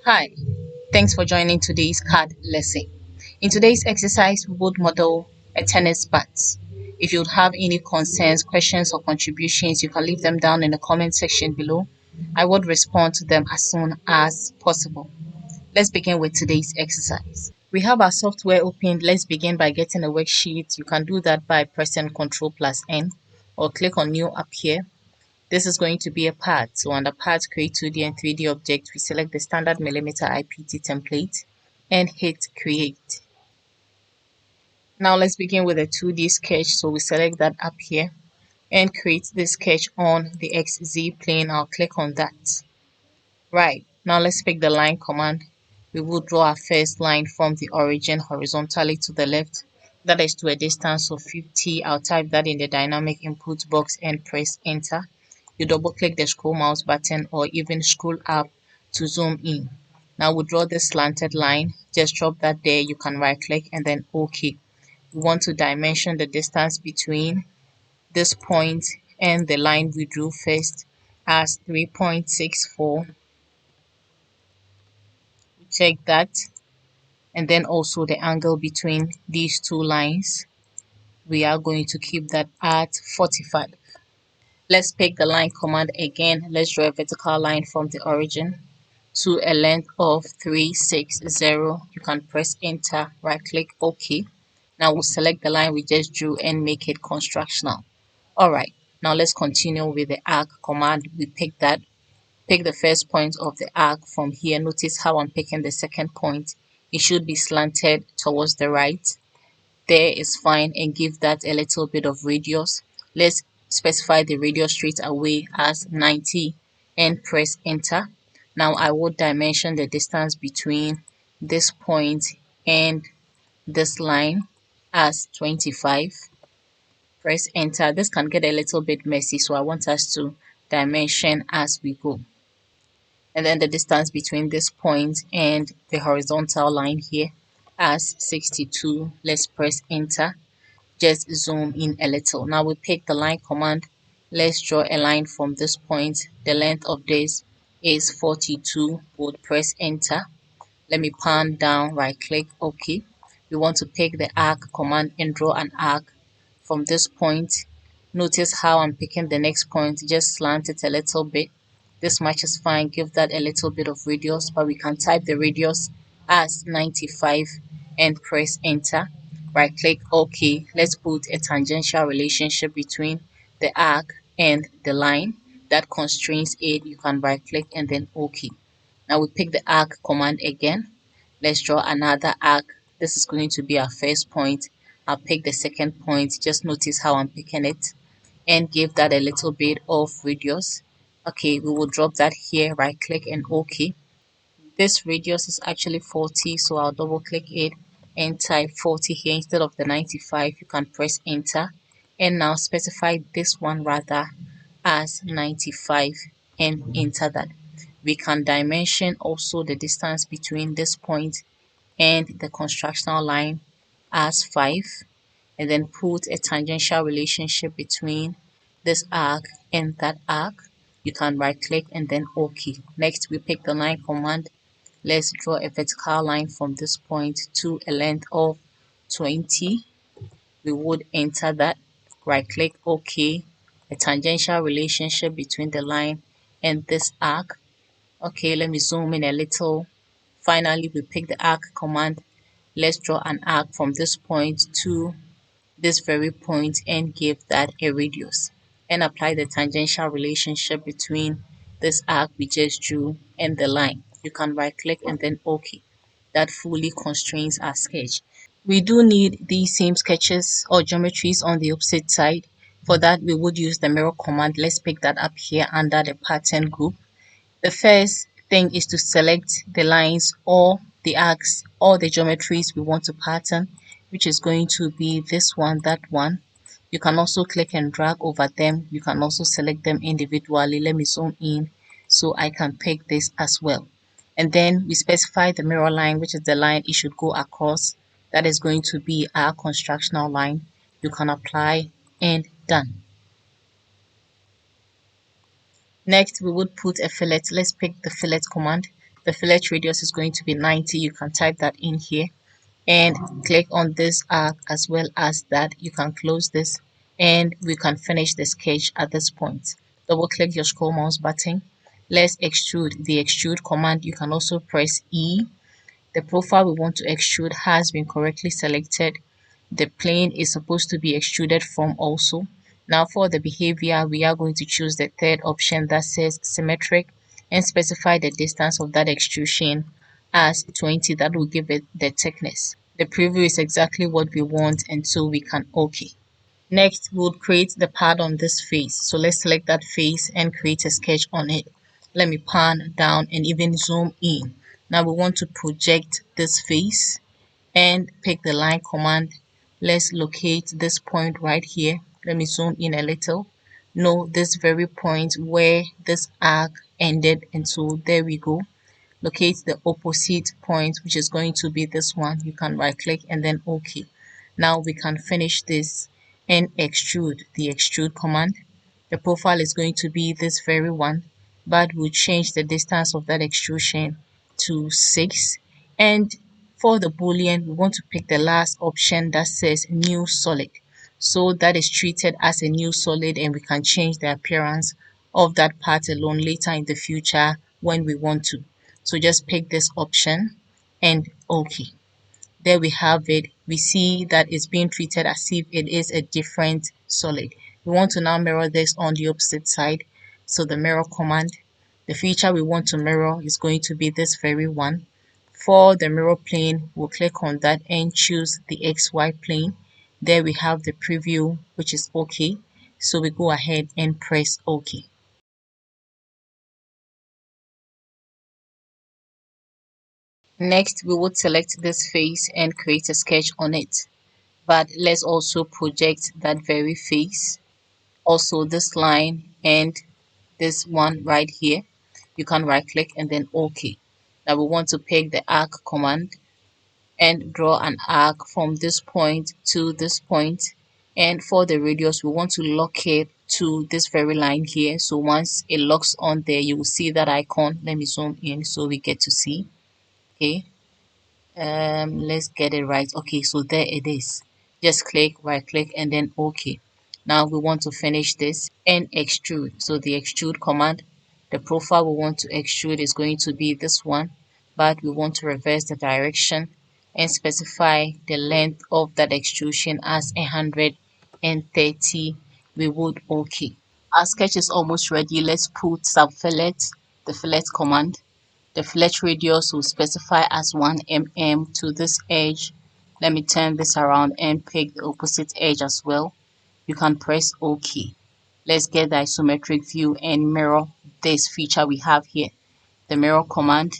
Hi, thanks for joining today's CAD lesson. In today's exercise, we would model a tennis bat. If you would have any concerns, questions, or contributions, you can leave them down in the comment section below. I would respond to them as soon as possible. Let's begin with today's exercise. We have our software opened. Let's begin by getting a worksheet. You can do that by pressing Ctrl+N or click on New up here. This is going to be a part. So under Part, Create 2D and 3D Object, we select the standard millimeter IPT template and hit Create. Now let's begin with a 2D sketch. So we select that up here and create the sketch on the XZ plane. I'll click on that. Right, now let's pick the line command. We will draw our first line from the origin horizontally to the left. That is to a distance of 50. I'll type that in the dynamic input box and press enter. You double click the scroll mouse button or even scroll up to zoom in. Now we'll draw this slanted line. Just drop that there. You can right click and then OK. We want to dimension the distance between this point and the line we drew first as 3.64. Check that, and then also the angle between these two lines, we are going to keep that at 45. Let's pick the line command again. Let's draw a vertical line from the origin to a length of 360. You can press enter, right click, OK. Now we'll select the line we just drew and make it constructional. Alright, now let's continue with the arc command. We pick the first point of the arc from here. Notice how I'm picking the second point. It should be slanted towards the right. There is fine, and give that a little bit of radius. Let's specify the radius straight away as 90 and press enter. Now I will dimension the distance between this point and this line as 25. Press enter. This can get a little bit messy, so I want us to dimension as we go. And then the distance between this point and the horizontal line here as 62. Let's press enter. Just zoom in a little. Now we pick the line command. Let's draw a line from this point. The length of this is 42. We'll press enter. Let me pan down, right click, OK. We want to pick the arc command and draw an arc from this point. Notice how I'm picking the next point. Just slant it a little bit. This much is fine. Give that a little bit of radius, but we can type the radius as 95 and press enter. Right click, OK. Let's put a tangential relationship between the arc and the line that constrains it. You can right click and then OK. Now we pick the arc command again. Let's draw another arc. This is going to be our first point. I'll pick the second point. Just notice how I'm picking it and give that a little bit of radius. Okay, we will drop that here, right click and OK. This radius is actually 40, so I'll double click it and type 40 here instead of the 95. You can press enter and now specify this one rather as 95 and enter that. We can dimension also the distance between this point and the constructional line as 5, and then put a tangential relationship between this arc and that arc. You can right click and then OK. Next we pick the line command. Let's draw a vertical line from this point to a length of 20. We would enter that, right click, OK. A tangential relationship between the line and this arc. Okay, let me zoom in a little. Finally, we pick the arc command. Let's draw an arc from this point to this very point and give that a radius. And apply the tangential relationship between this arc we just drew and the line. You can right click and then OK. That fully constrains our sketch. We do need these same sketches or geometries on the opposite side. For that, we would use the mirror command. Let's pick that up here under the pattern group. The first thing is to select the lines or the arcs or the geometries we want to pattern, which is going to be this one, that one. You can also click and drag over them. You can also select them individually. Let me zoom in so I can pick this as well. And then we specify the mirror line, which is the line it should go across. That is going to be our constructional line. You can apply and done. Next, we would put a fillet. Let's pick the fillet command. The fillet radius is going to be 90. You can type that in here and click on this arc as well as that. You can close this and we can finish the sketch at this point. Double click your scroll mouse button. Let's extrude. The extrude command, you can also press E. The profile we want to extrude has been correctly selected. The plane is supposed to be extruded from also. Now for the behavior, we are going to choose the third option that says symmetric and specify the distance of that extrusion as 20. That will give it the thickness. The preview is exactly what we want, and so we can OK. Next, we'll create the pad on this face. So let's select that face and create a sketch on it. Let me pan down and even zoom in. Now we want to project this face and pick the line command. Let's locate this point right here. Let me zoom in a little. No, this very point where this arc ended, and so there we go. Locate the opposite point, which is going to be this one. You can right click and then OK. Now we can finish this and extrude. The extrude command. The profile is going to be this very one, but we'll change the distance of that extrusion to 6. And for the boolean, we want to pick the last option that says new solid. So that is treated as a new solid, and we can change the appearance of that part alone later in the future when we want to. So just pick this option and OK. There we have it. We see that it's being treated as if it is a different solid. We want to now mirror this on the opposite side. So the mirror command, the feature we want to mirror is going to be this very one. For the mirror plane, we'll click on that and choose the XY plane. There we have the preview, which is OK. So we go ahead and press OK. Next, we would select this face and create a sketch on it. But let's also project that very face. Also this line and this one right here. You can right click and then OK. Now we want to pick the arc command and draw an arc from this point to this point. And for the radius, we want to lock it to this very line here. So once it locks on there, you will see that icon. Let me zoom in so we get to see. Okay. Let's get it right. Okay, so there it is. Just click, right click, and then OK. Now we want to finish this and extrude. So the extrude command, the profile we want to extrude is going to be this one, but we want to reverse the direction and specify the length of that extrusion as 130. We would OK. Our sketch is almost ready. Let's put some fillet, the fillet command. The fillet radius will specify as 1 mm to this edge. Let me turn this around and pick the opposite edge as well. You can press OK. Let's get the isometric view and mirror this feature we have here. The mirror command.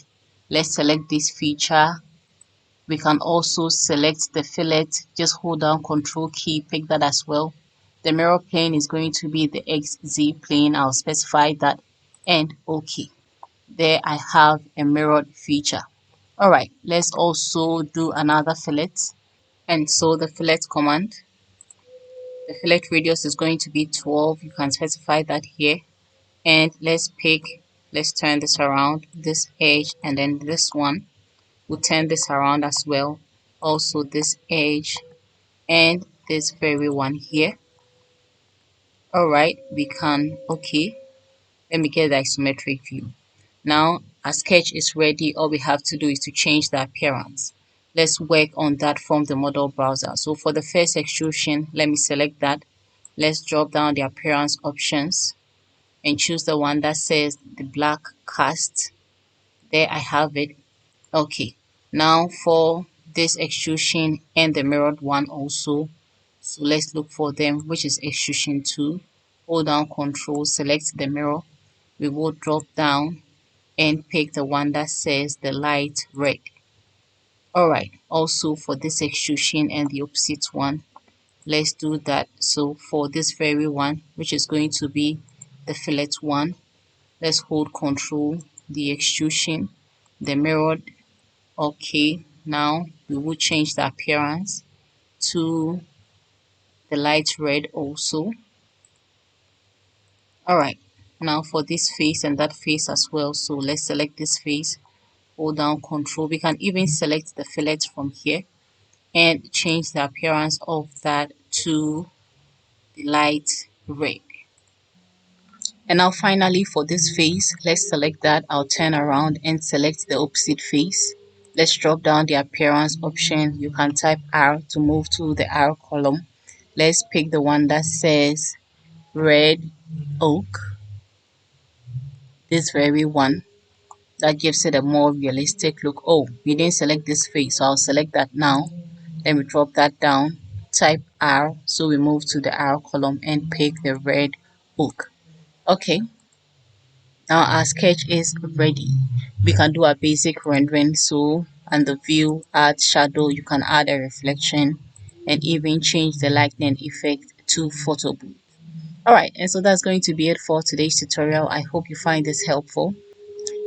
Let's select this feature. We can also select the fillet. Just hold down Control key, pick that as well. The mirror plane is going to be the XZ plane. I'll specify that and OK. There I have a mirrored feature. All right, let's also do another fillet. And so the fillet command, the fillet radius is going to be 12. You can specify that here. And let's turn this around, this edge, and then this one. We'll turn this around as well. Also this edge and this very one here. All right, we can, okay. Let me get the isometric view. Now our sketch is ready. All we have to do is to change the appearance. Let's work on that from the model browser. So for the first extrusion, let me select that. Let's drop down the appearance options and choose the one that says the black cast. There I have it. Okay. Now for this extrusion and the mirrored one also. So let's look for them, which is extrusion 2. Hold down Control, select the mirror. We will drop down and pick the one that says the light red. Alright, also for this extrusion and the opposite one, let's do that. So for this very one, which is going to be the fillet one, let's hold Control, the extrusion, the mirrored. Okay, now we will change the appearance to the light red also. Alright, now for this face and that face as well. So let's select this face, hold down Control. We can even select the fillet from here and change the appearance of that to the light red. And now finally for this face, let's select that. I'll turn around and select the opposite face. Let's drop down the appearance option. You can type R to move to the R column. Let's pick the one that says red oak. This very one that gives it a more realistic look. Oh, we didn't select this face, so I'll select that now. Then we drop that down, type R, so we move to the R column and pick the red oak. Okay, now our sketch is ready. We can do a basic rendering, so and the view, add shadow, you can add a reflection and even change the lightning effect to photo booth. Alright, and so that's going to be it for today's tutorial. I hope you find this helpful.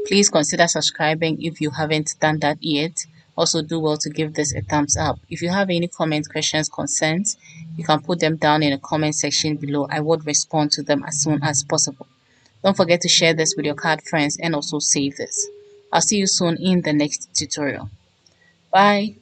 Please consider subscribing if you haven't done that yet. Also do well to give this a thumbs up. If you have any comments, questions, concerns, you can put them down in the comment section below. I would respond to them as soon as possible. Don't forget to share this with your card friends and also save this. I'll see you soon in the next tutorial. Bye.